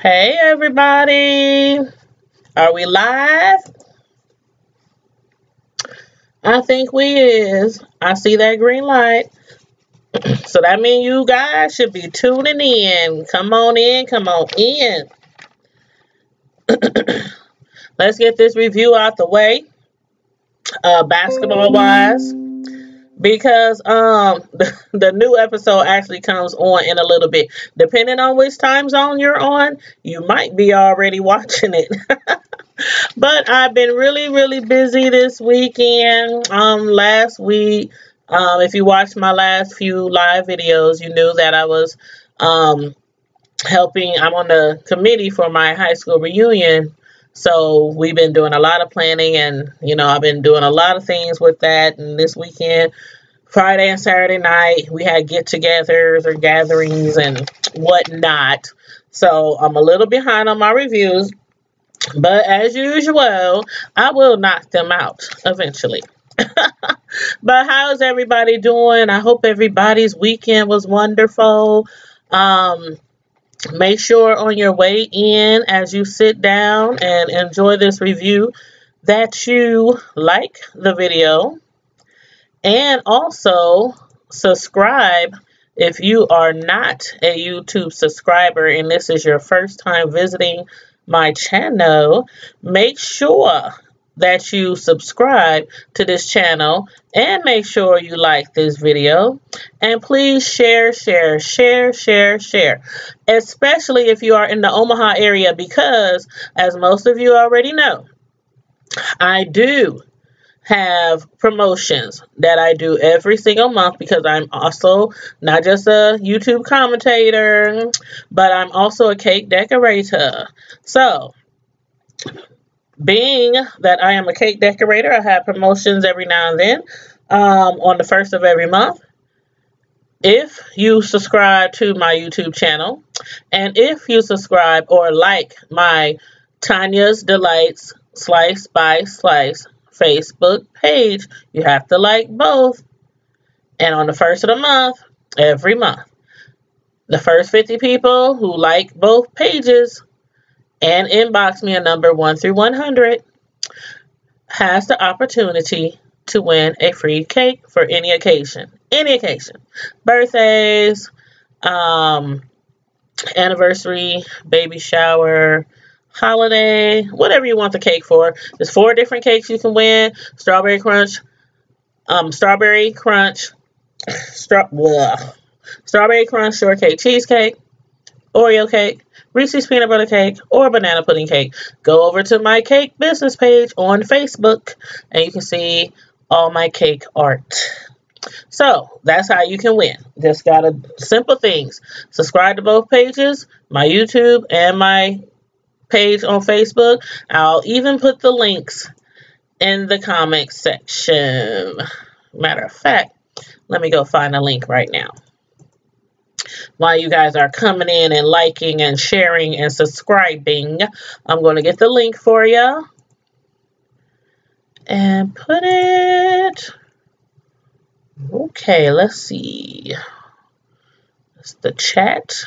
Hey everybody, are we live? I think we is. I see that green light. So that means you guys should be tuning in. Come on in, come on in. Let's get this review out the way, basketball wise. Because the new episode actually comes on in a little bit. Depending on which time zone you're on, you might be already watching it. But I've been really busy this weekend. Last week, if you watched my last few live videos, you knew that I was helping. I'm on the committee for my high school reunion. So we've been doing a lot of planning, and I've been doing a lot of things with that. And this weekend, Friday and Saturday night, we had get-togethers or gatherings and whatnot. So I'm a little behind on my reviews. But as usual, I will knock them out eventually. But how's everybody doing? I hope everybody's weekend was wonderful. Make sure on your way in, as you sit down and enjoy this review, that you like the video and also subscribe if you are not a YouTube subscriber and this is your first time visiting my channel. Make sure that you subscribe to this channel and make sure you like this video, and please share, especially if you are in the Omaha area, because as most of you already know, I do have promotions that I do every single month, because I'm also not just a YouTube commentator, but I'm also a cake decorator. So, being that I am a cake decorator, I have promotions every now and then on the first of every month. If you subscribe to my YouTube channel, and if you subscribe or like my Tanya's Delights Slice by Slice Facebook page, you have to like both. And on the first of the month, every month, the first 50 people who like both pages and inbox me a number 1 through 100 has the opportunity to win a free cake for any occasion. Any occasion. Birthdays, anniversary, baby shower, holiday, whatever you want the cake for. There's 4 different cakes you can win. Strawberry crunch, strawberry crunch shortcake cheesecake, Oreo cake, Reese's peanut butter cake, or banana pudding cake. Go over to my cake business page on Facebook and you can see all my cake art. So that's how you can win. Just gotta, simple things. Subscribe to both pages, my YouTube and my page on Facebook. I'll even put the links in the comment section. Matter of fact, let me go find a link right now. While you guys are coming in and liking and sharing and subscribing, I'm going to get the link for you and put it. Okay, let's see. It's the chat.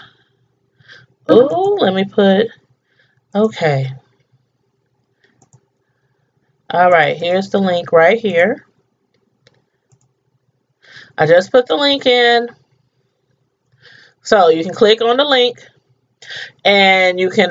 Oh, let me put. Okay. All right, here's the link right here. I just put the link in. So you can click on the link and you can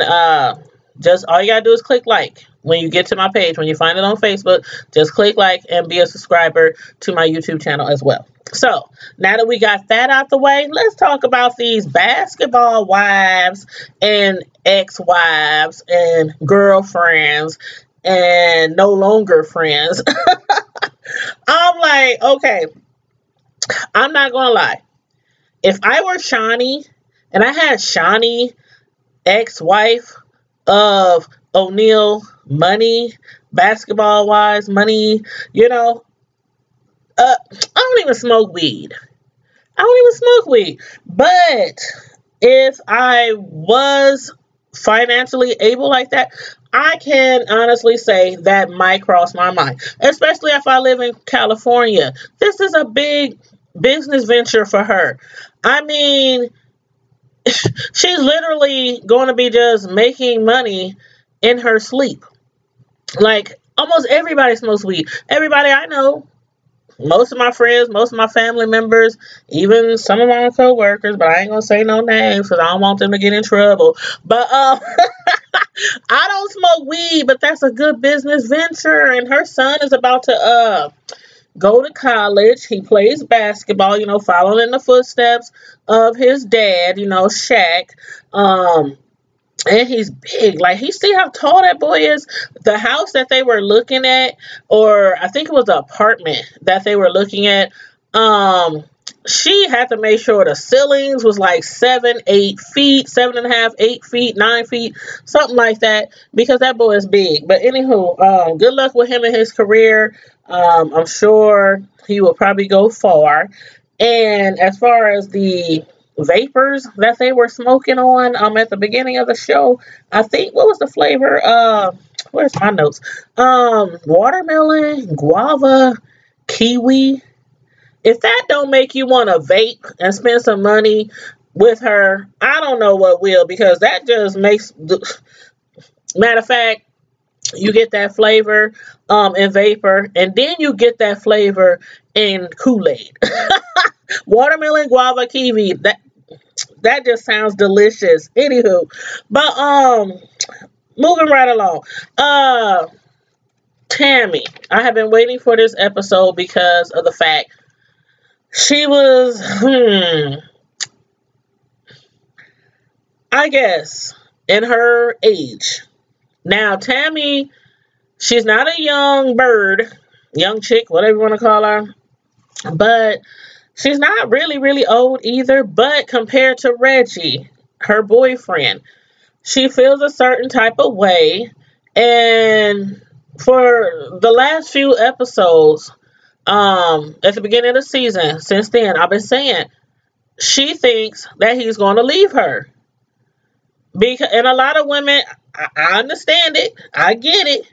just, all you gotta do is click like. When you get to my page, when you find it on Facebook, just click like and be a subscriber to my YouTube channel as well. So now that we got that out the way, let's talk about these basketball wives and ex-wives and girlfriends and no longer friends. I'm like, okay, I'm not gonna lie. If I were Shawnee and I had Shawnee, ex-wife of O'Neal money, basketball-wise money, I don't even smoke weed. But if I was financially able like that, I can honestly say that might cross my mind, especially if I live in California. This is a big business venture for her. I mean, she's literally going to be just making money in her sleep. Like, almost everybody smokes weed. Everybody I know, most of my friends, most of my family members, even some of my co-workers, but I ain't gonna say no names because I don't want them to get in trouble. But I don't smoke weed, but that's a good business venture. And her son is about to go to college. He plays basketball, following in the footsteps of his dad, Shaq. And he's big. Like, he see how tall that boy is. The house that they were looking at, or I think it was the apartment that they were looking at, she had to make sure the ceilings was like 7, 8 feet, 7.5, 8 feet, 9 feet, something like that, because that boy is big. But anywho, good luck with him in his career. I'm sure he will probably go far. And as far as the vapors that they were smoking on at the beginning of the show, I think, what was the flavor? Where's my notes? Watermelon, guava, kiwi. If that don't make you want to vape and spend some money with her, I don't know what will, because that just makes, matter of fact, you get that flavor in vapor, and then you get that flavor in Kool-Aid. Watermelon, guava, kiwi. That just sounds delicious. Anywho, but moving right along. Tammy, I have been waiting for this episode because of the fact she was, I guess, in her age. Now, Tammy, she's not a young bird, young chick, whatever you want to call her, but she's not really, really old either. But compared to Reggie, her boyfriend, she feels a certain type of way. And for the last few episodes, at the beginning of the season, since then, I've been saying she thinks that he's going to leave her. And a lot of women, I understand it. I get it.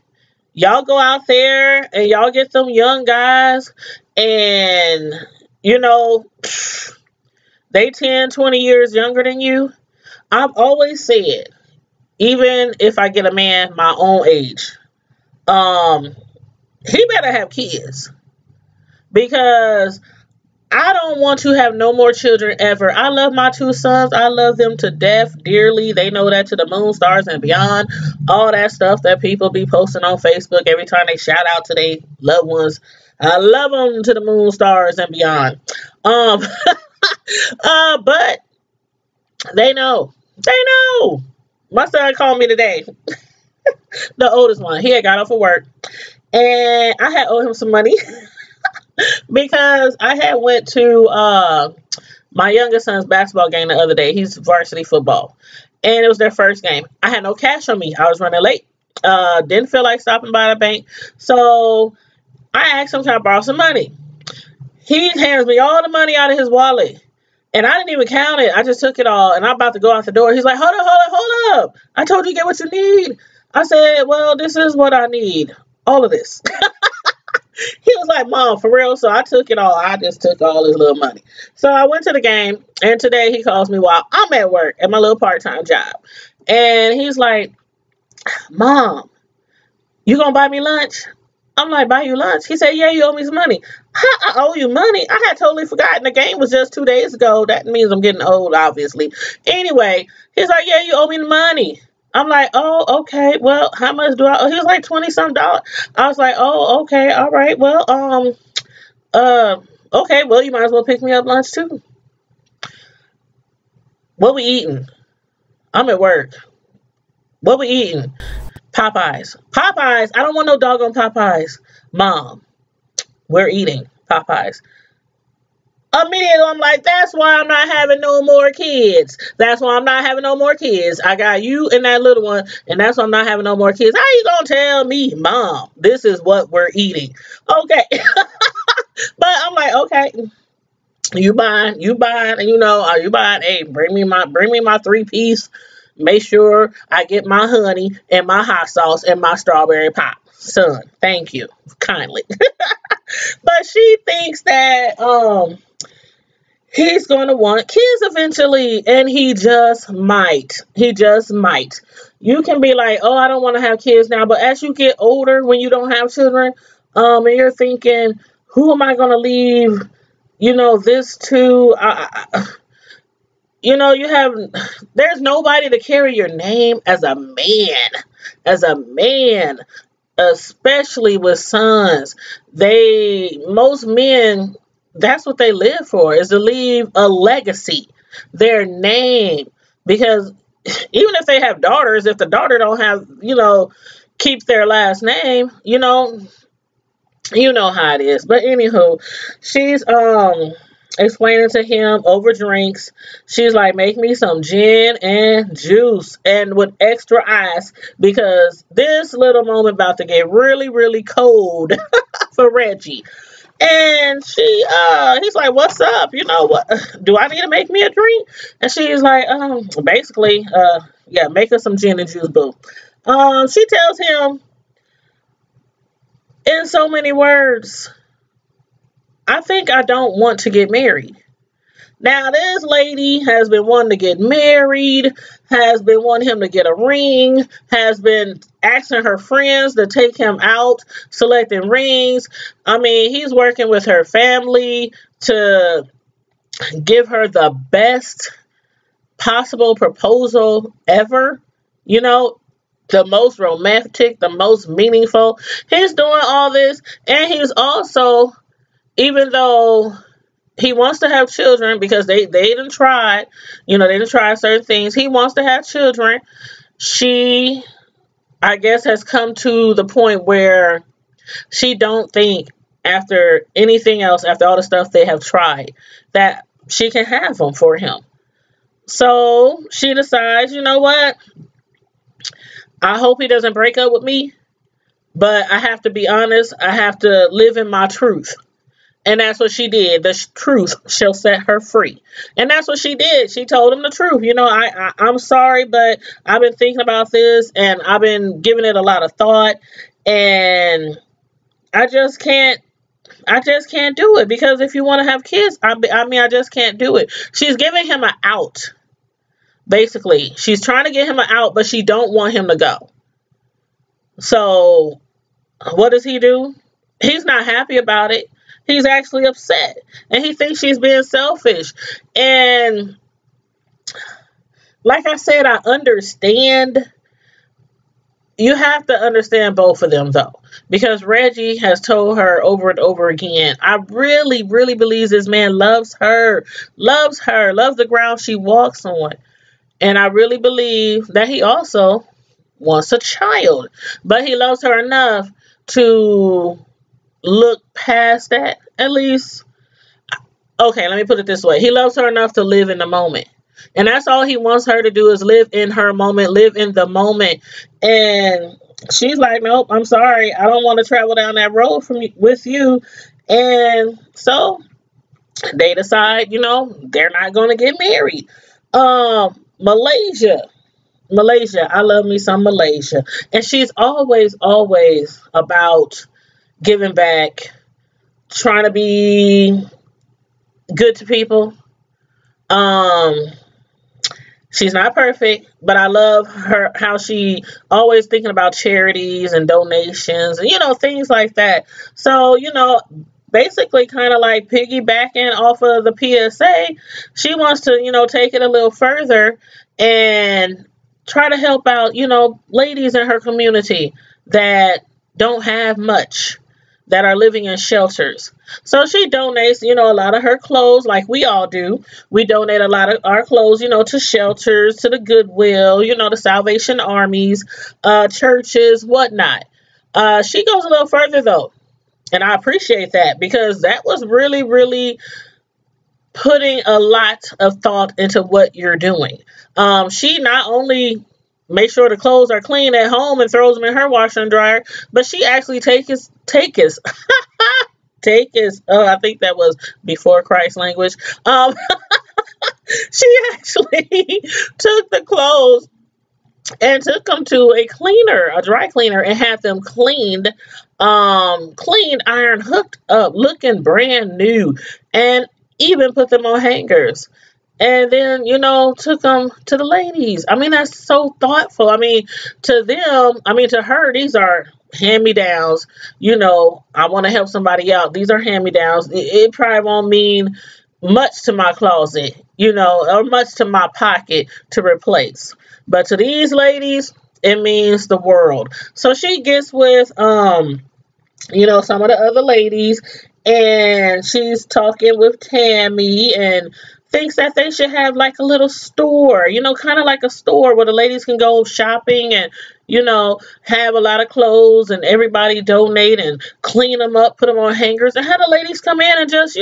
Y'all go out there and y'all get some young guys, and, they 10, 20 years younger than you. I've always said, even if I get a man my own age, he better have kids. Because I don't want to have no more children ever. I love my 2 sons. I love them to death, dearly. They know that, to the moon, stars, and beyond. All that stuff that people be posting on Facebook every time they shout out to their loved ones. I love them to the moon, stars, and beyond. But they know. They know. My son called me today. The oldest one. He had got off of work. And I had owed him some money. Because I had went to my youngest son's basketball game the other day. He's varsity football. And it was their first game. I had no cash on me. I was running late. Didn't feel like stopping by the bank. So I asked him, can I borrow some money? He hands me all the money out of his wallet. And I didn't even count it. I just took it all. And I'm about to go out the door. He's like, hold up. I told you to get what you need. I said, well, this is what I need. All of this. He was like, Mom, for real? So I took it all. I just took all his little money. So I went to the game, and today he calls me while I'm at work at my little part-time job. And he's like, Mom, you gonna buy me lunch? I'm like, buy you lunch? He said, yeah, you owe me some money. I owe you money? I had totally forgotten. The game was just 2 days ago. That means I'm getting old, obviously. Anyway, he's like, yeah, you owe me the money. I'm like, oh, okay. Well, how much do I owe? He was like $20-some. I was like, oh, okay. All right. Well, okay. Well, you might as well pick me up lunch too. What we eating? I'm at work. What we eating? Popeyes. Popeyes. I don't want no doggone Popeyes. Mom, we're eating Popeyes. Immediately, I'm like, that's why I'm not having no more kids. That's why I'm not having no more kids. I got you and that little one, and that's why I'm not having no more kids. How you gonna tell me, Mom, this is what we're eating? Okay. But I'm like, okay, you buying, and you buying, hey, bring me my 3-piece. Make sure I get my honey and my hot sauce and my strawberry pop. Son, thank you kindly. But she thinks that he's going to want kids eventually, and he just might. He just might. You can be like, oh, I don't want to have kids now, but as you get older, when you don't have children, and you're thinking, who am I going to leave, this to? You have, there's nobody to carry your name as a man, especially with sons. Most men, that's what they live for, is to leave a legacy, their name. Because even if they have daughters, if the daughter don't have, keep their last name, how it is. But anywho, she's explaining to him over drinks. She's like, make me some gin and juice and with extra ice, because this little moment about to get really, really cold for Reggie. And he's like, what's up? What, do I need to make me a drink? And she's like, basically, yeah, make us some gin and juice, boo. She tells him in so many words, I think I don't want to get married. Now, this lady has been wanting to get married, has been wanting him to get a ring, has been asking her friends to take him out, selecting rings. I mean, he's working with her family to give her the best possible proposal ever. The most romantic, the most meaningful. He's doing all this, and he's also, even though he wants to have children, because they didn't try, they didn't try certain things. He wants to have children. She, I guess, has come to the point where she don't think, after anything else, after all the stuff they have tried, that she can have them for him. So she decides, you know what? I hope he doesn't break up with me, but I have to be honest. I have to live in my truth. And that's what she did. The truth shall set her free. And that's what she did. She told him the truth. I'm sorry, but I've been thinking about this, and I've been giving it a lot of thought, and I just can't do it, because if you want to have kids, I just can't do it. She's giving him an out. Basically, she's trying to get him an out, but she don't want him to go. So what does he do? He's not happy about it. He's actually upset, and he thinks she's being selfish. And like I said, I understand. You have to understand both of them, though, because Reggie has told her over and over again, I really, really believe this man loves her, loves the ground she walks on. And I really believe that he also wants a child, but he loves her enough to look past that. At least, okay, let me put it this way. He loves her enough to live in the moment. And that's all he wants her to do, is live in her moment, live in the moment. And she's like, nope, I'm sorry. I don't want to travel down that road with you. And so they decide, they're not going to get married. Malaysia. I love me some Malaysia. And she's always about giving back, trying to be good to people. She's not perfect, but I love her, how she always thinking about charities and donations and, things like that. So, basically kind of like piggybacking off of the PSA, she wants to, take it a little further and try to help out, ladies in her community that don't have much, that are living in shelters. So she donates, a lot of her clothes, like we all do. We donate a lot of our clothes, to shelters, to the Goodwill, the Salvation Armies, churches, whatnot. She goes a little further, though. And I appreciate that, because that was really, really putting a lot of thought into what you're doing. She not only makes sure the clothes are clean at home and throws them in her washer and dryer, but she actually take his I think that was before Christ language. She actually took the clothes and took them to a dry cleaner, and had them cleaned, iron hooked up, looking brand new. And even put them on hangers. And then, took them to the ladies. I mean, that's so thoughtful. I mean, to them, I mean, to her, these are hand-me-downs. I want to help somebody out. These are hand-me-downs. It probably won't mean much to my closet, or much to my pocket to replace. But to these ladies, it means the world. So she gets with, some of the other ladies, and she's talking with Tammy and thinks that they should have like a little store, kind of like a store where the ladies can go shopping and, have a lot of clothes and everybody donate and clean them up, put them on hangers, and have the ladies come in and just,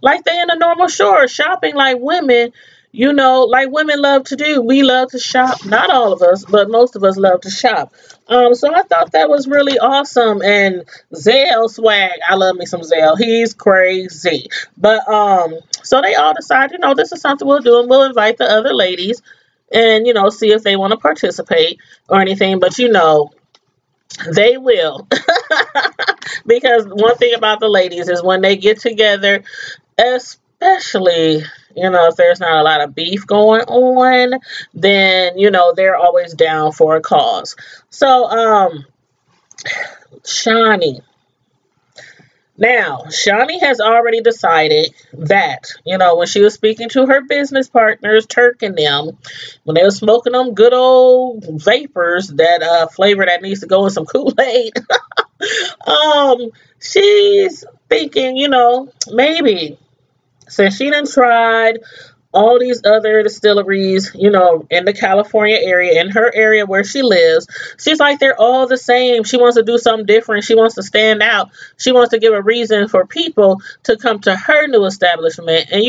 like they in a normal store shopping like women. Like women love to do. We love to shop. Not all of us, but most of us love to shop. So I thought that was really awesome. And Zell swag, I love me some Zell. He's crazy. But so they all decide, this is something we'll do, and we'll invite the other ladies and see if they want to participate or anything. But they will. Because one thing about the ladies is when they get together, especially if there's not a lot of beef going on, then they're always down for a cause. So Shawnee has already decided that, when she was speaking to her business partners, Turk and them, when they were smoking them good old vapors, that flavor that needs to go in some Kool-Aid, she's thinking, maybe since she done tried all these other distilleries, in the California area, in her area where she lives, she's like, they're all the same. She wants to do something different. She wants to stand out. She wants to give a reason for people to come to her new establishment and,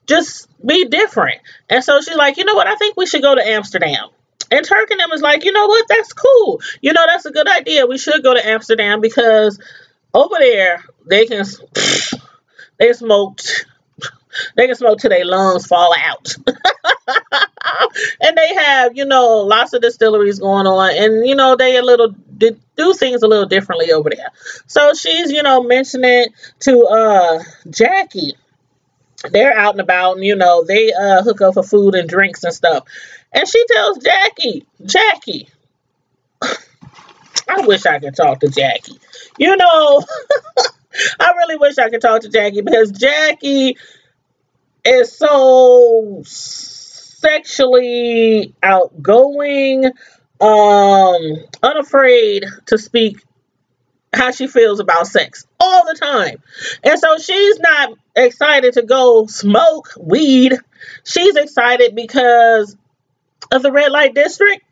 just be different. And so she's like, you know what? I think we should go to Amsterdam. And Turk and them is like, you know what? That's cool. That's a good idea. We should go to Amsterdam because over there they can smoke till their lungs fall out. And they have, lots of distilleries going on, and they do things a little differently over there. So she's, mentioning to Jackie. They're out and about, and they hook up for food and drinks and stuff. And she tells Jackie, I wish I could talk to Jackie. I really wish I could talk to Jackie because Jackie is so sexually outgoing, unafraid to speak how she feels about sex all the time. And so she's not excited to go smoke weed. She's excited because of the red light district.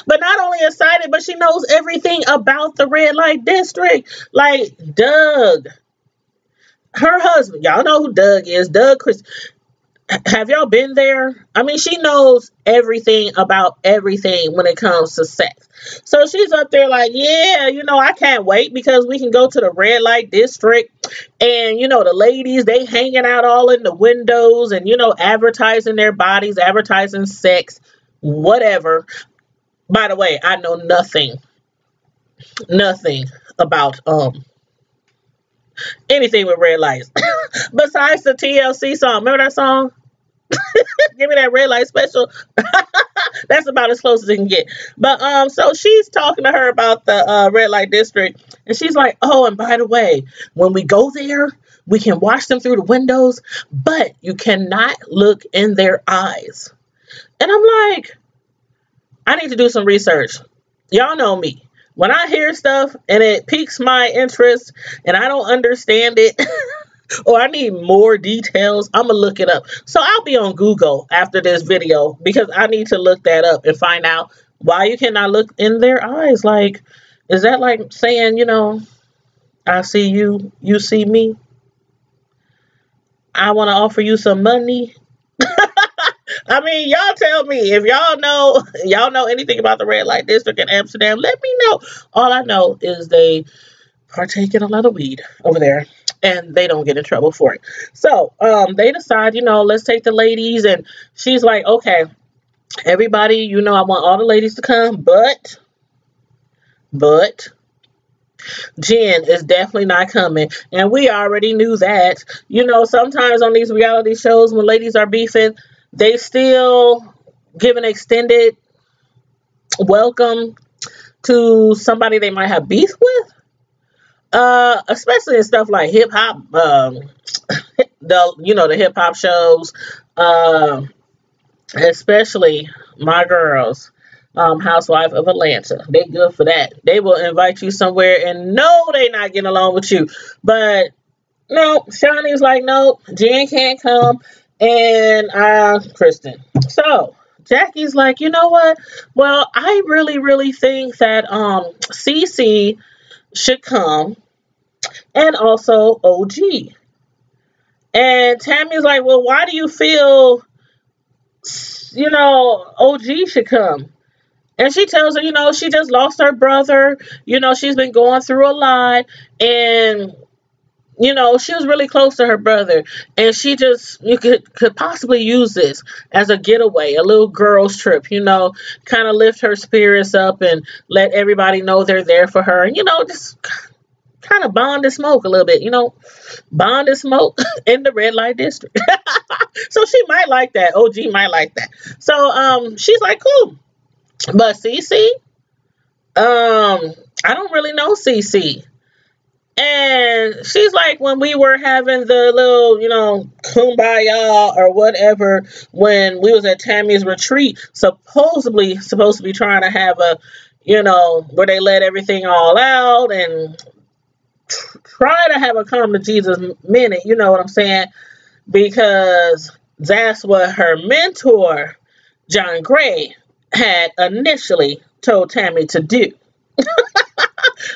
But not only excited, but she knows everything about the red light district. Like Doug, her husband. Y'all know who Doug is. Doug Chris. Have y'all been there? I mean, she knows everything about everything when it comes to sex. So she's up there like, yeah, I can't wait because we can go to the red light district. And, the ladies, they hanging out all in the windows and, advertising their bodies, advertising sex, whatever. By the way, I know nothing about anything with red lights besides the TLC song. Remember that song? Give me that red light special. That's about as close as it can get. But so she's talking to her about the red light district, and she's like, oh, and by the way, when we go there, we can watch them through the windows, but you cannot look in their eyes. And I'm like, I need to do some research. Y'all know me. When I hear stuff and it piques my interest and I don't understand it or I need more details, I'm going to look it up. So I'll be on Google after this video because I need to look that up and find out why you cannot look in their eyes. Like, is that like saying, I see you, you see me? I want to offer you some money. I mean, y'all tell me if y'all know anything about the red light district in Amsterdam. Let me know. All I know is they partake in a lot of weed over there, and they don't get in trouble for it. So they decide, let's take the ladies, and she's like, okay, everybody, I want all the ladies to come, but Jen is definitely not coming. And we already knew that. You know, sometimes on these reality shows when ladies are beefing, they still give an extended welcome to somebody they might have beef with. Especially in stuff like hip hop, the hip hop shows, especially my girls, Housewife of Atlanta. They good for that. They will invite you somewhere and no, they not getting along with you. But no, Shawnee's like, no, Jen can't come, and Kristen. So Jackie's like, you know what? Well, I really, really think that Cece should come, and also OG. And Tammy's like, well, why do you feel, OG should come? And she tells her, she just lost her brother. She's been going through a lot. And, she was really close to her brother. And she just, you could possibly use this as a getaway, a little girl's trip, kind of lift her spirits up and let everybody know they're there for her. And, just kind of bond and smoke a little bit, bond and smoke in the red light district. So she might like that. OG might like that. So she's like, cool. But Cece, I don't really know Cece. And she's like, when we were having the little, kumbaya or whatever, when we was at Tammy's retreat, supposedly supposed to be trying to have a, where they let everything all out and try to have a come to Jesus minute, you know what I'm saying? Because that's what her mentor, John Gray, had initially told Tammy to do.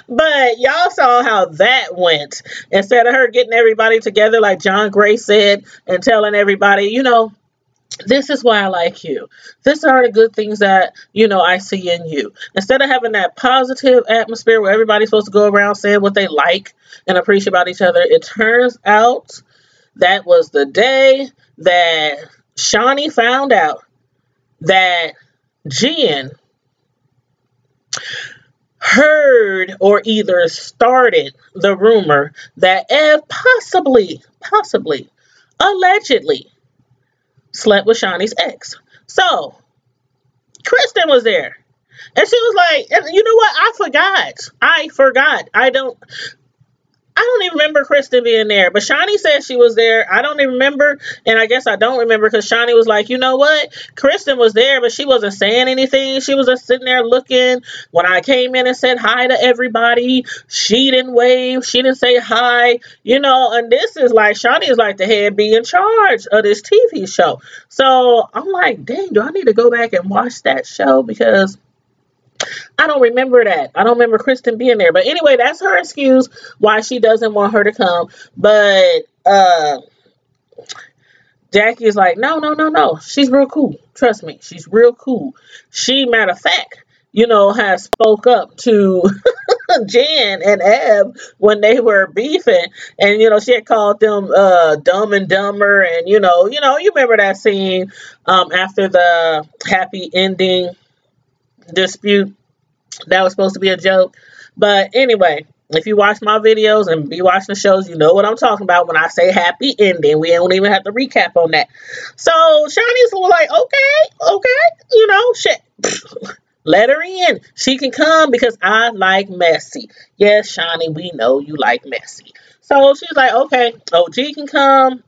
But y'all saw how that went. Instead of her getting everybody together like John Gray said and telling everybody, this is why I like you. These are the good things that, I see in you. Instead of having that positive atmosphere where everybody's supposed to go around saying what they like and appreciate about each other, it turns out that was the day that Shawnee found out that Jen heard or either started the rumor that Ev possibly, allegedly slept with Shawnee's ex. So, Kristen was there. And she was like, you know what? I forgot. I don't even remember Kristen being there. But Shawnee said she was there. I don't even remember. And I guess I don't remember because Shawnee was like, you know what? Kristen was there, but she wasn't saying anything. She was just sitting there looking. When I came in and said hi to everybody, she didn't wave. She didn't say hi. And this is like, Shawnee is like the head be in charge of this TV show. So I'm like, dang, do I need to go back and watch that show? Because I don't remember that. I don't remember Kristen being there. But anyway, that's her excuse why she doesn't want her to come. But Jackie is like, no. She's real cool. Trust me. She's real cool. She, matter of fact, has spoke up to Jen and Eb when they were beefing. And, she had called them dumb and dumber. And, you remember that scene after the happy ending dispute that was supposed to be a joke. But anyway, if you watch my videos and be watching the shows, you know what I'm talking about when I say happy ending. We don't even have to recap on that. So Shawnee's like, okay, shit. Let her in. She can come because I like messy. Yes, Shawnee, we know you like messy. So she's like, okay, OG can come,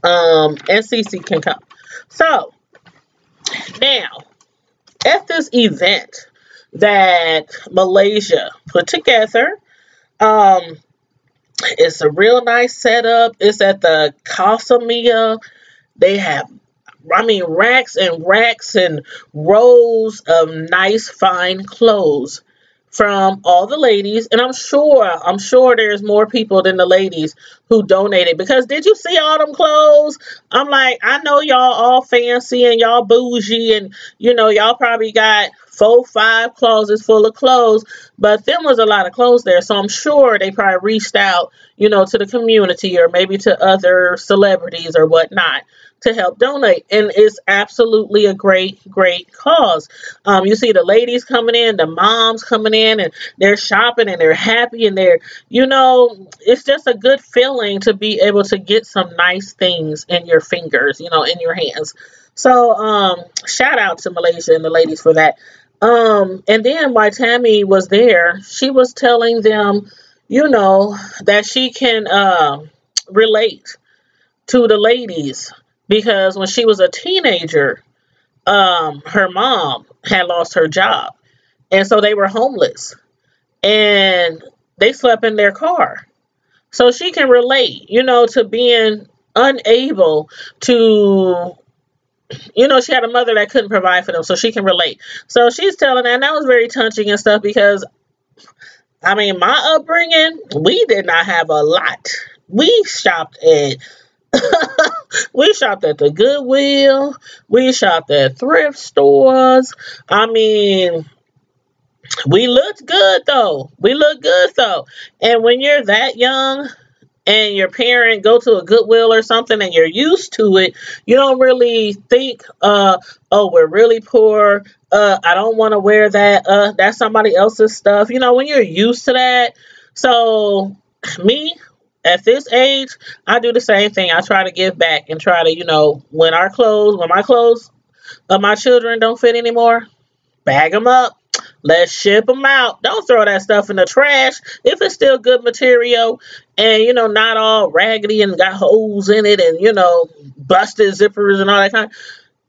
and Cece can come. So now, at this event that Malaysia put together, it's a real nice setup. It's at the Casamia. They have, racks and racks and rows of nice, fine clothes from all the ladies. And I'm sure there's more people than the ladies who donated. Because did you see all them clothes? I'm like, I know y'all all fancy and y'all bougie and, y'all probably got 4, 5 closets full of clothes, but there was a lot of clothes there. So I'm sure they probably reached out, to the community or maybe to other celebrities or whatnot to help donate. And it's absolutely a great, great cause. You see the ladies coming in, the moms coming in, and they're shopping and they're happy and it's just a good feeling to be able to get some nice things in your fingers, in your hands. So, shout out to Malaysia and the ladies for that. And then while Tammy was there, she was telling them, that she can relate to the ladies because when she was a teenager, her mom had lost her job. And so they were homeless and they slept in their car. So she can relate, to being unable to, she had a mother that couldn't provide for them. So she can relate. So she's telling that, and that was very touching and stuff because, my upbringing, we did not have a lot. We shopped at we shopped at the Goodwill. We shopped at thrift stores. We looked good though. And when you're that young and your parent go to a Goodwill or something and you're used to it, you don't really think, oh, we're really poor. I don't want to wear that. That's somebody else's stuff. When you're used to that. So me, at this age, I do the same thing. I try to give back and try to, when my clothes of my children don't fit anymore, bag them up. Let's ship them out. Don't throw that stuff in the trash. If it's still good material and, not all raggedy and got holes in it and, busted zippers and all that kind,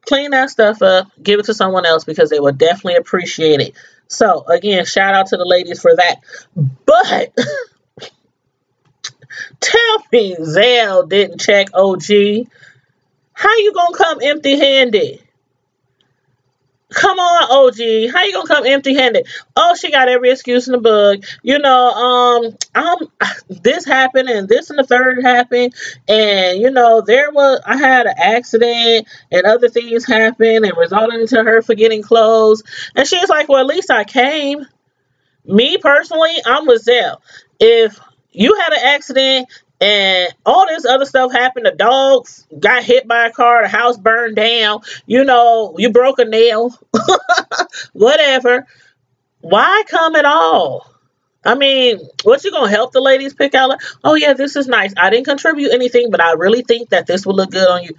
clean that stuff up. Give it to someone else because they will definitely appreciate it. So, again, shout out to the ladies for that. But tell me Zell didn't check OG. How you gonna come empty-handed? Come on, OG. How you gonna come empty-handed? Oh, she got every excuse in the book. This happened and this and the third happened, and I had an accident and other things happened and resulted into her forgetting clothes. And she's like, well, at least I came. Me personally, I'm with Zell. If you had an accident and all this other stuff happened, the dog got hit by a car, the house burned down, you broke a nail, whatever. Why come at all? What you gonna help the ladies pick out? Like, oh yeah, this is nice. I didn't contribute anything, but I really think that this would look good on you.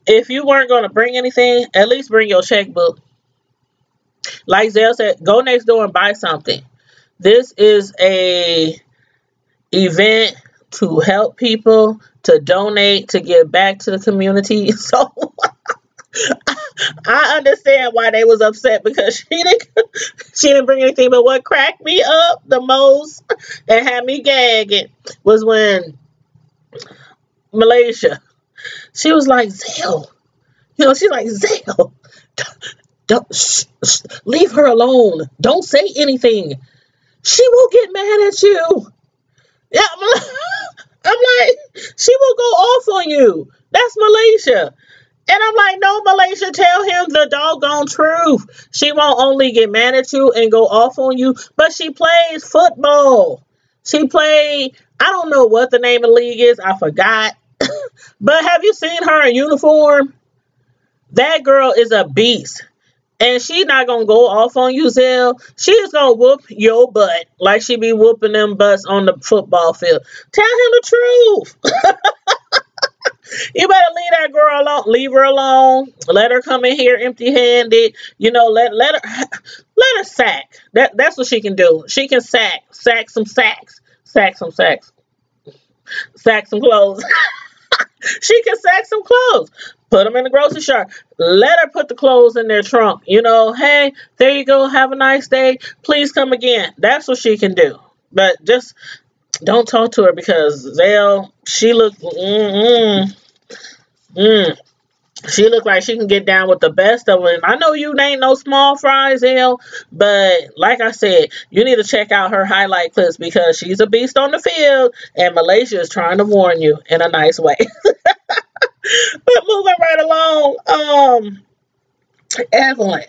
If you weren't gonna bring anything, at least bring your checkbook. Like Zell said, go next door and buy something. This is a event to help people, to donate, to give back to the community. So I understand why they was upset because she didn't bring anything. But what cracked me up the most and had me gagging was when Malaysia, she was like, Zell, she's like, Zell, don't leave her alone. Don't say anything. She will get mad at you. Yeah, I'm like, she will go off on you. That's Malaysia. And I'm like, no, Malaysia, tell him the doggone truth. She won't only get mad at you and go off on you, but she plays football. I don't know what the name of the league is. I forgot. But have you seen her in uniform? That girl is a beast. And she's not going to go off on you, Zell. She's going to whoop your butt like she be whooping them butts on the football field. Tell him the truth. You better leave that girl alone. Leave her alone. Let her come in here empty-handed. Let her sack. That's what she can do. She can sack some sacks. Sack some clothes. She can sack some clothes. Put them in the grocery store. Let her put the clothes in their trunk. Hey, there you go. Have a nice day. Please come again. That's what she can do. But just don't talk to her because Zell, she look, she look like she can get down with the best of them. I know you ain't no small fry, Zell, but like I said, you need to check out her highlight clips because she's a beast on the field, and Malaysia is trying to warn you in a nice way. But moving right along, Evelyn.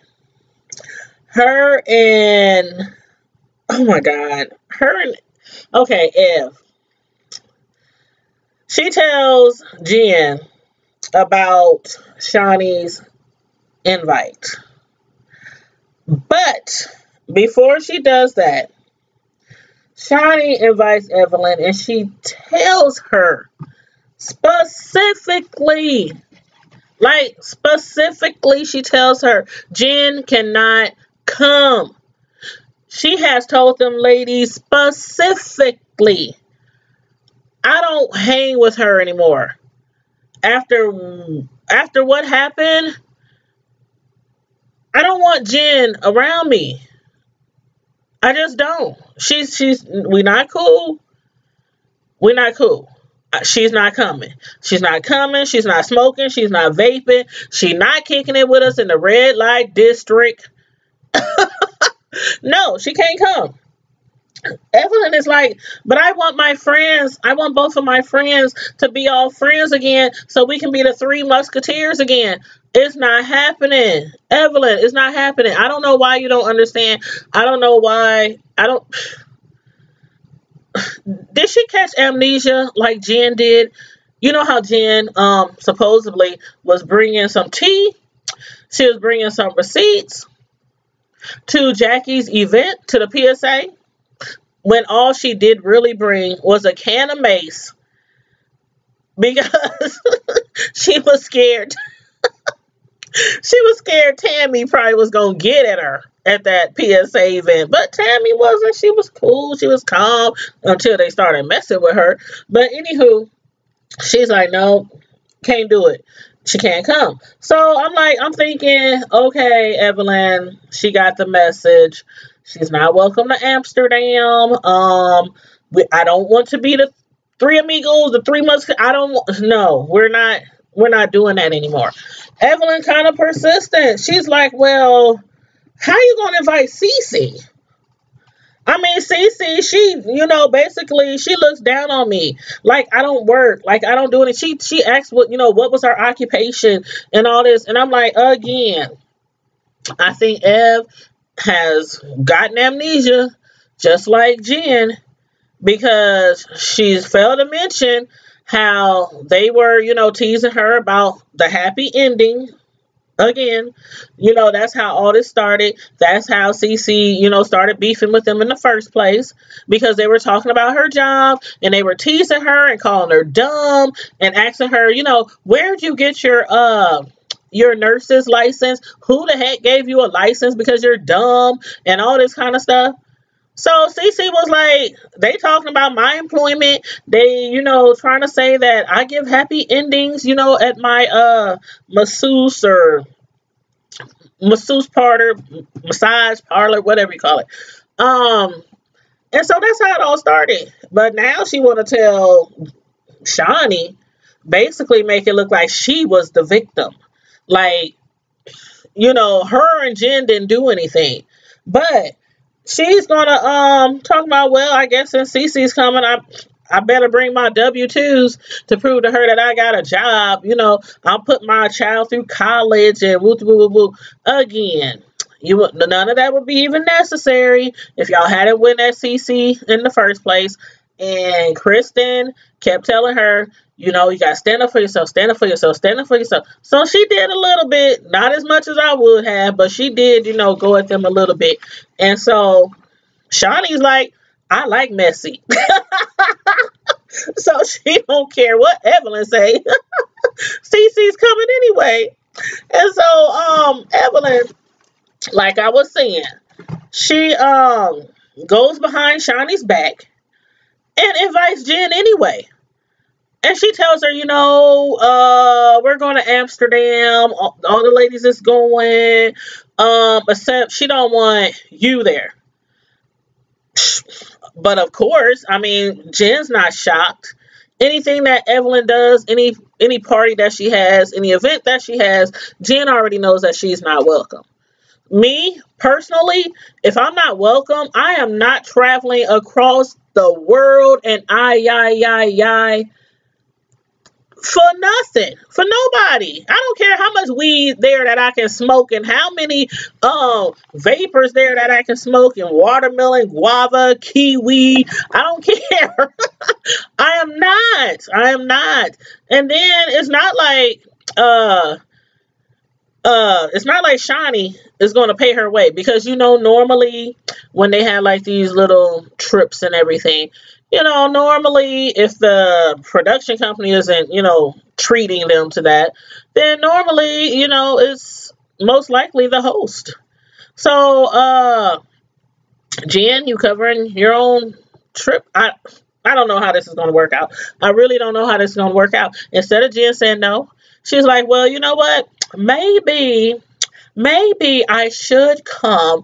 her and, oh my God, her and, okay, Ev. She tells Jen about Shawnee's invite. But before she does that, Shawnee invites Evelyn and she tells her specifically, she tells her, Jen cannot come. She has told them ladies specifically, I don't hang with her anymore. After what happened, I don't want Jen around me. I just don't. We're not cool. We're not cool. She's not coming. She's not coming. She's not smoking. She's not vaping. She's not kicking it with us in the red light district. No, she can't come. Evelyn is like, but I want my friends. I want both of my friends to be all friends again so we can be the Three Musketeers again. It's not happening. Evelyn, it's not happening. I don't know why you don't understand. I don't know why. Did she catch amnesia like Jen did? You know how Jen supposedly was bringing some tea. She was bringing some receipts to Jackie's event, to the PSA, when all she did really bring was a can of mace because she was scared. She was scared Tammy probably was going to get at her at that PSA event. But Tammy wasn't. She was cool. She was calm until they started messing with her. But anywho, she's like, no, can't do it. She can't come. So I'm thinking, okay, Evelyn, she got the message. She's not welcome to Amsterdam. I don't want to be the Three Amigos, the Three Musketeers. No, we're not doing that anymore. Evelyn kind of persistent. She's like, well, how you going to invite Cece? I mean, Cece, she, basically, she looks down on me. Like, I don't work. Like, I don't do anything. She asked what was our occupation and all this. And I'm like, again, I think Ev has gotten amnesia, just like Jen, because she's failed to mention how they were, teasing her about the happy ending. Again, that's how all this started. That's how Cece, started beefing with them in the first place, because they were talking about her job and they were teasing her and calling her dumb and asking her, where'd you get your nurse's license? Who the heck gave you a license because you're dumb and all this kind of stuff. So Cece was like, they talking about my employment. They, trying to say that I give happy endings, at my masseuse parlor, massage parlor, whatever you call it. And so that's how it all started. But now she want to tell Shawnee, basically make it look like she was the victim. Like, her and Jen didn't do anything. But she's gonna talk about, well, I guess since Cece's coming, I better bring my W-2s to prove to her that I got a job. I'll put my child through college and woo woo woo. Again, none of that would be even necessary if y'all hadn't went at Cece in the first place. And Kristen kept telling her, you gotta stand up for yourself, stand up for yourself, stand up for yourself. So she did a little bit, not as much as I would have, but she did, go at them a little bit. And so Shawnee's like, I like messy. So she don't care what Evelyn say. Cece's coming anyway. And so Evelyn, like I was saying, she goes behind Shawnee's back and invites Jen anyway. And she tells her, we're going to Amsterdam. All the ladies is going, except she don't want you there. But of course, Jen's not shocked. Anything that Evelyn does, any party that she has, any event that she has, Jen already knows that she's not welcome. Me, personally, if I'm not welcome, I am not traveling across the world and for nothing, for nobody. I don't care how much weed there that I can smoke and how many vapors there that I can smoke and watermelon, guava, kiwi. I don't care. I am not. And then it's not like Shawnee is going to pay her way, because normally when they have like these little trips and everything, normally if the production company isn't treating them to that, then normally it's most likely the host. So Jen, you covering your own trip? I don't know how this is going to work out. I really don't know how this is going to work out. Instead of Jen saying no, she's like, well, you know what? Maybe I should come.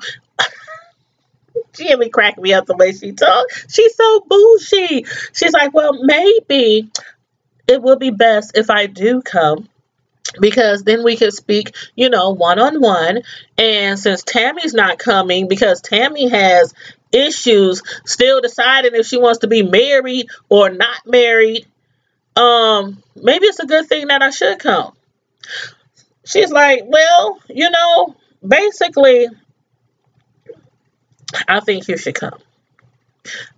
Jimmy cracked me up the way she talks. She's so bougie. She's like, well, maybe it would be best if I do come, because then we could speak, one-on-one. And since Tammy's not coming, because Tammy has issues still deciding if she wants to be married or not married, maybe it's a good thing that I should come. She's like, well, basically, I think you should come.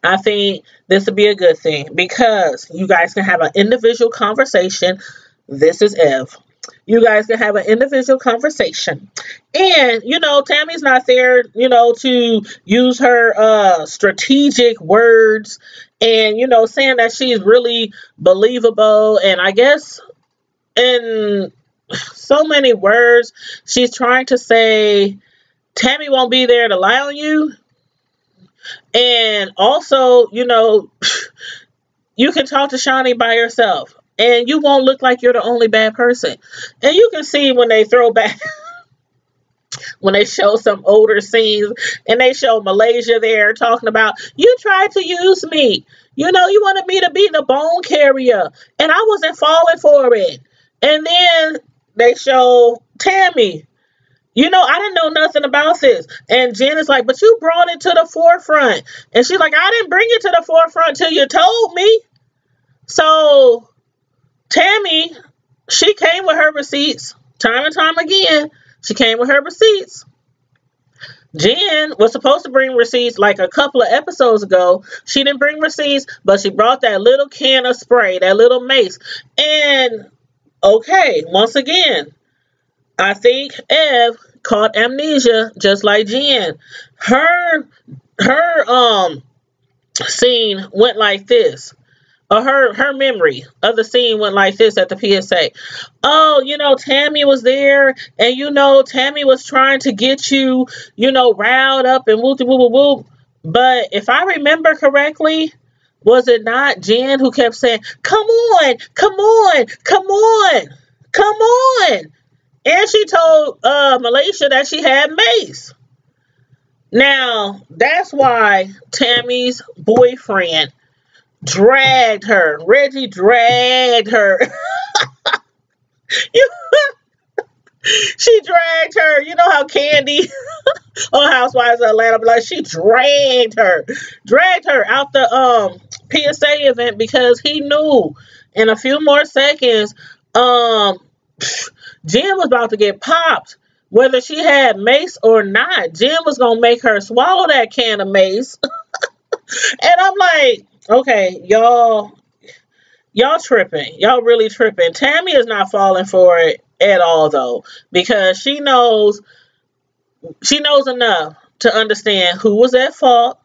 I think this would be a good thing, because you guys can have an individual conversation. This is Ev. You guys can have an individual conversation. And, Tammy's not there, to use her strategic words and, saying that she's really believable. And I guess in so many words, she's trying to say Tammy won't be there to lie on you. And also, you can talk to Shawnee by yourself, and you won't look like you're the only bad person. And you can see when they throw back, when they show some older scenes, and they show Malaysia there talking about, you tried to use me. You wanted me to be the bone carrier, and I wasn't falling for it. And then they show Tammy. I didn't know nothing about this. And Jen is like, but you brought it to the forefront. And she's like, I didn't bring it to the forefront till you told me. So Tammy, she came with her receipts time and time again. She came with her receipts. Jen was supposed to bring receipts like a couple of episodes ago. She didn't bring receipts, but she brought that little can of spray, that little mace. And okay, once again, I think Ev caught amnesia just like Jen. Her scene went like this. Or her memory of the scene went like this at the PSA. Oh, Tammy was there, and Tammy was trying to get you, riled up and whoop whoop whoop. But if I remember correctly, was it not Jen who kept saying, come on, come on, come on, come on? And she told Malaysia that she had mace. Now, that's why Tammy's boyfriend dragged her. Reggie dragged her. She dragged her. You know how Candy on Housewives of Atlanta, she dragged her out the PSA event, because he knew in a few more seconds Jen was about to get popped, whether she had mace or not. Jen was gonna make her swallow that can of mace. And I'm like, okay, y'all tripping. Y'all really tripping. Tammy is not falling for it at all, though, because she knows enough to understand who was at fault,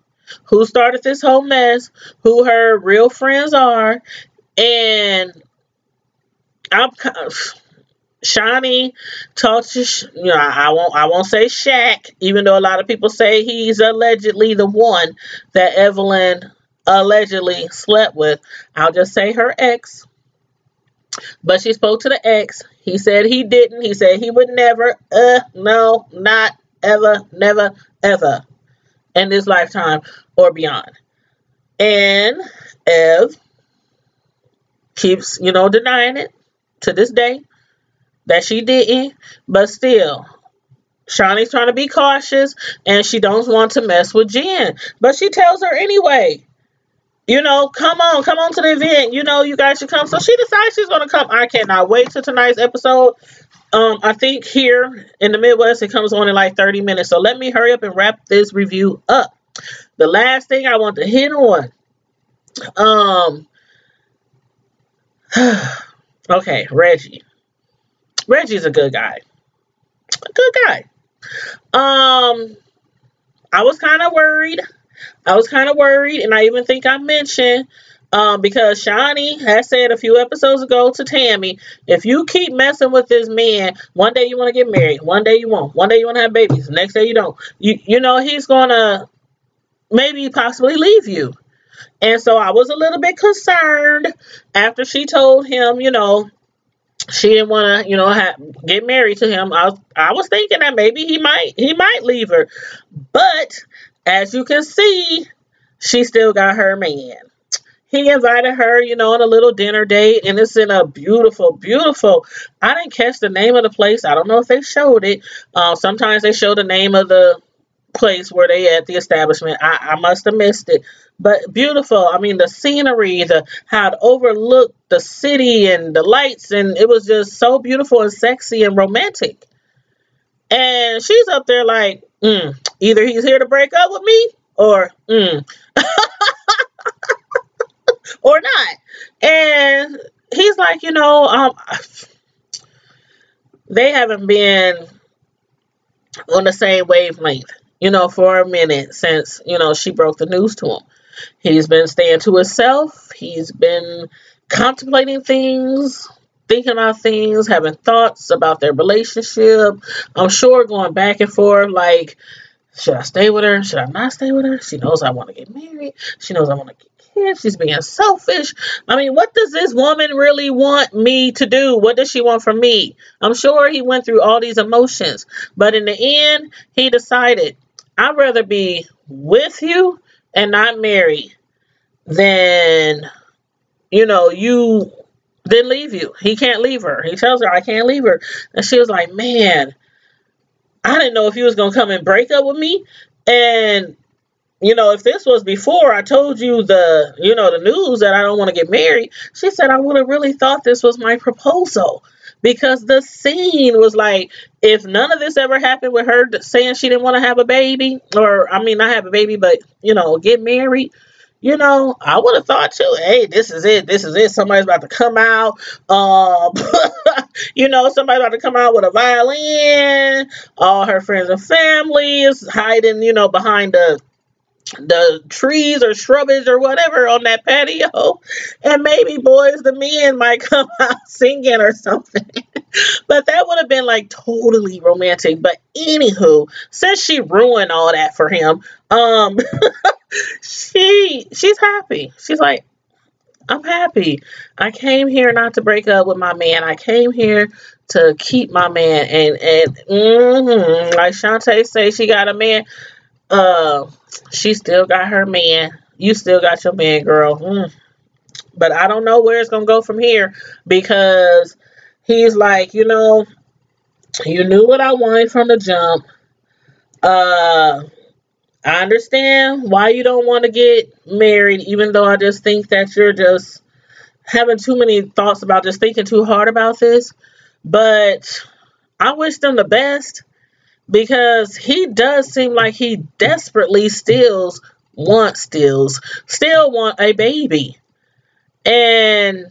who started this whole mess, who her real friends are, and Shawnee talked to, I won't say Shaq, even though a lot of people say he's allegedly the one that Evelyn allegedly slept with. I'll just say her ex. But she spoke to the ex. He said he didn't. He said he would never, no, not ever, never, ever in this lifetime or beyond. And Ev keeps, denying it to this day that she didn't, but still, Shawnee's trying to be cautious, and she don't want to mess with Jen, but she tells her anyway. come on to the event. You guys should come. So she decides she's gonna come. I cannot wait till tonight's episode. I think here in the Midwest it comes on in like 30 minutes. So let me hurry up and wrap this review up. The last thing I want to hit on. Okay, Reggie. Reggie's a good guy. A good guy. I was kind of worried. And I even think I mentioned, because Shawnee has said a few episodes ago to Tammy, if you keep messing with this man, one day you want to get married, one day you won't, one day you want to have babies, the next day you don't. He's gonna maybe possibly leave you. And so I was a little bit concerned after she told him, she didn't want to, get married to him. I was thinking that maybe he might leave her. But as you can see, she still got her man. He invited her, on a little dinner date, and it's in a beautiful, beautiful. I didn't catch the name of the place. I don't know if they showed it. Sometimes they show the name of the place where they at the establishment. I must have missed it. But beautiful. I mean, the scenery, how it overlooked the city and the lights, and it was just so beautiful and sexy and romantic. And she's up there like, either he's here to break up with me or or not. And he's like, they haven't been on the same wavelength, for a minute since, she broke the news to him. He's been staying to himself. He's been contemplating things, thinking about things, having thoughts about their relationship. I'm sure going back and forth like, should I stay with her? Should I not stay with her? She knows I want to get married. She knows I want to get kids. She's being selfish. I mean, what does this woman really want me to do? What does she want from me? I'm sure he went through all these emotions. But in the end, he decided, I'd rather be with you and not married than, then leave you. He can't leave her. He tells her, I can't leave her. And she was like, man, I didn't know if he was going to come and break up with me. And, if this was before I told you the news that I don't want to get married, she said, I would have really thought this was my proposal. Because the scene was like, if none of this ever happened with her saying she didn't want to have a baby, or, I mean, not have a baby, but, get married, I would have thought too, hey, this is it. Somebody's about to come out, somebody's about to come out with a violin. All her friends and family is hiding, behind the trees or shrubage or whatever on that patio, and maybe Boys the Men might come out singing or something. But that would have been like totally romantic. But anywho, since she ruined all that for him, she's happy. She's like, I'm happy. I came here not to break up with my man. I came here to keep my man. And like Shantae say, she got a man. She still got her man. You still got your man, girl. But I don't know where it's gonna go from here, because he's like, you knew what I wanted from the jump. I understand why you don't want to get married, even though I just think that you're just having too many thoughts about just thinking too hard about this. But I wish them the best, because he does seem like he desperately still want a baby. And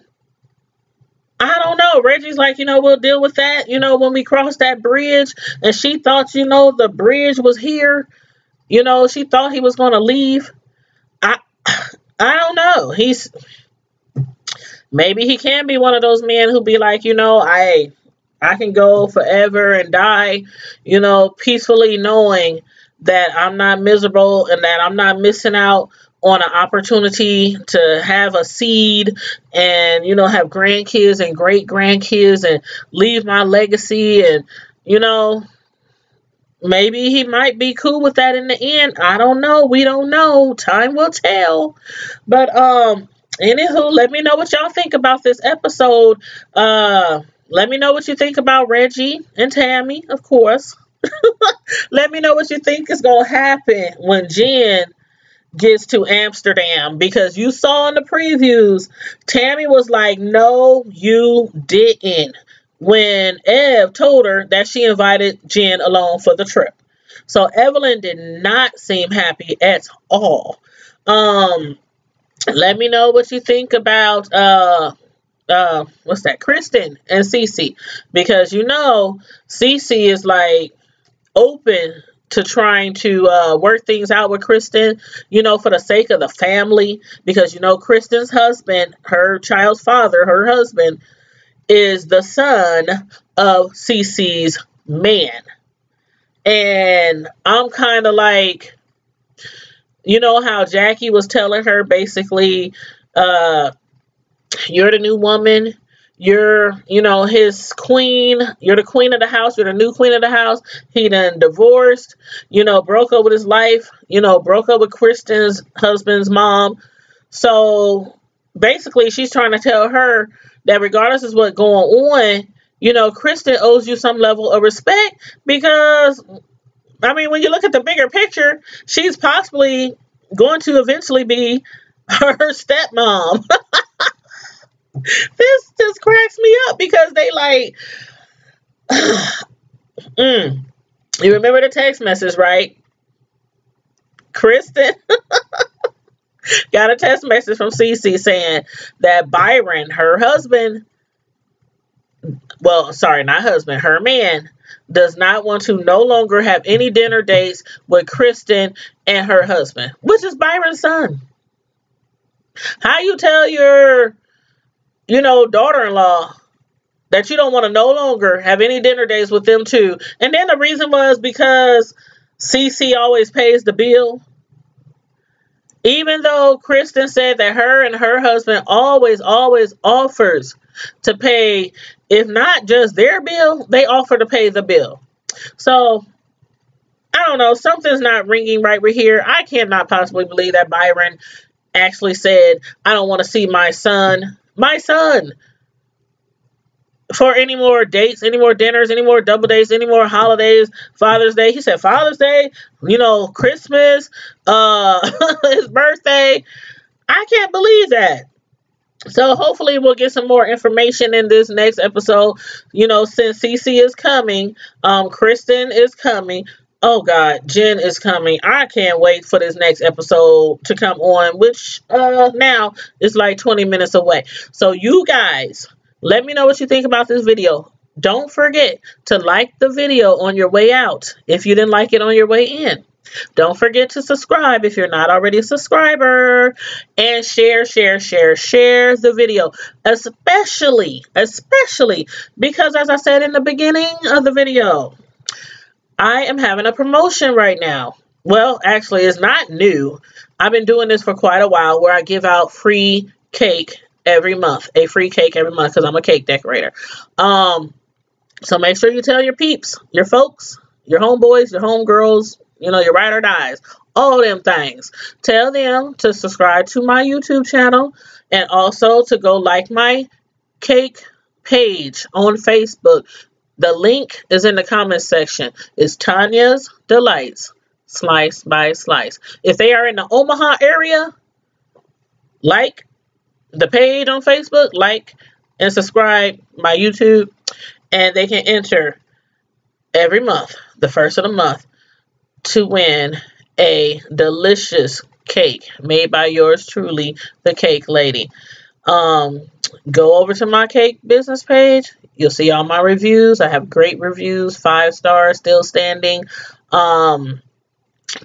I don't know. Reggie's like, we'll deal with that, when we cross that bridge. And she thought, the bridge was here. She thought he was going to leave. I don't know. Maybe he can be one of those men who be like, I can go forever and die, peacefully knowing that I'm not miserable and that I'm not missing out on an opportunity to have a seed and, have grandkids and great grandkids and leave my legacy. And, maybe he might be cool with that in the end. I don't know. We don't know. Time will tell. But, anywho, let me know what y'all think about this episode. Let me know what you think about Reggie and Tammy, of course. Let me know what you think is going to happen when Jen gets to Amsterdam, because you saw in the previews, Tammy was like, no, you didn't, when Ev told her that she invited Jen along for the trip. So Evelyn did not seem happy at all. Let me know what you think about what's that, Kristen and Cece, because you know Cece is like open to trying to work things out with Kristen, you know, for the sake of the family, because you know Kristen's husband, her child's father, her husband, is the son of Cece's man. And I'm kind of like, you know how Jackie was telling her basically, you're the new woman, you're, you know, his queen, you're the queen of the house, you're the new queen of the house. He done divorced, you know, broke up with his life, you know, broke up with Kristen's husband's mom. So basically she's trying to tell her that regardless of what's going on, you know, Kristen owes you some level of respect, because I mean, when you look at the bigger picture, she's possibly going to eventually be her stepmom. This just cracks me up, because they like, you remember the text message, right? Kristen got a text message from Cece saying that Byron, her husband, well, sorry, not husband, her man, does not want to no longer have any dinner dates with Kristen and her husband, which is Byron's son. How you tell your, you know, daughter-in-law that you don't want to no longer have any dinner dates with them too? And then the reason was because Cece always pays the bill. Even though Kristen said that her and her husband always offers to pay, if not just their bill, they offer to pay the bill. So, I don't know, something's not ringing right with here. I cannot possibly believe that Byron actually said, I don't want to see my son, for any more dates, any more dinners, any more double dates, any more holidays, Father's Day. He said Father's Day, you know, Christmas, his birthday. I can't believe that. So hopefully we'll get some more information in this next episode. You know, since Cece is coming, Kristen is coming. Oh God, Jen is coming. I can't wait for this next episode to come on, which now is like 20 minutes away. So you guys, let me know what you think about this video. Don't forget to like the video on your way out if you didn't like it on your way in. Don't forget to subscribe if you're not already a subscriber. And share the video. Especially because, as I said in the beginning of the video, I am having a promotion right now. Well, actually, it's not new. I've been doing this for quite a while, where I give out free cake every month. A free cake every month, because I'm a cake decorator. So make sure you tell your peeps, your folks, your homeboys, your homegirls, you know, your ride or dies, all them things. Tell them to subscribe to my YouTube channel, and also to go like my cake page on Facebook. The link is in the comments section. It's Tanya's Delights, Slice by Slice. If they are in the Omaha area, like the page on Facebook, like and subscribe my YouTube, and they can enter every month, the first of the month, to win a delicious cake made by yours truly, the Cake Lady. Go over to my cake business page. You'll see all my reviews. I have great reviews, 5 stars, still standing.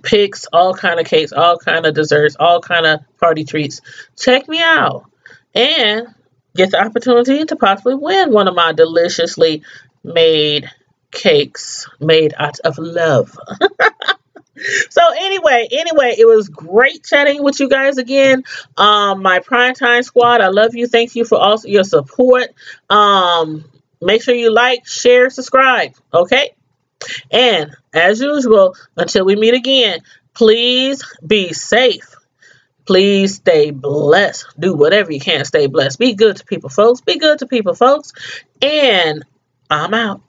Pics, all kind of cakes, all kind of desserts, all kind of party treats. Check me out and get the opportunity to possibly win one of my deliciously made cakes made out of love. So anyway, it was great chatting with you guys again. My Primetime Squad, I love you. Thank you for also your support. Make sure you like, share, subscribe. Okay? And as usual, until we meet again, please be safe. Please stay blessed. Do whatever you can, stay blessed. Be good to people, folks. Be good to people, folks. And I'm out.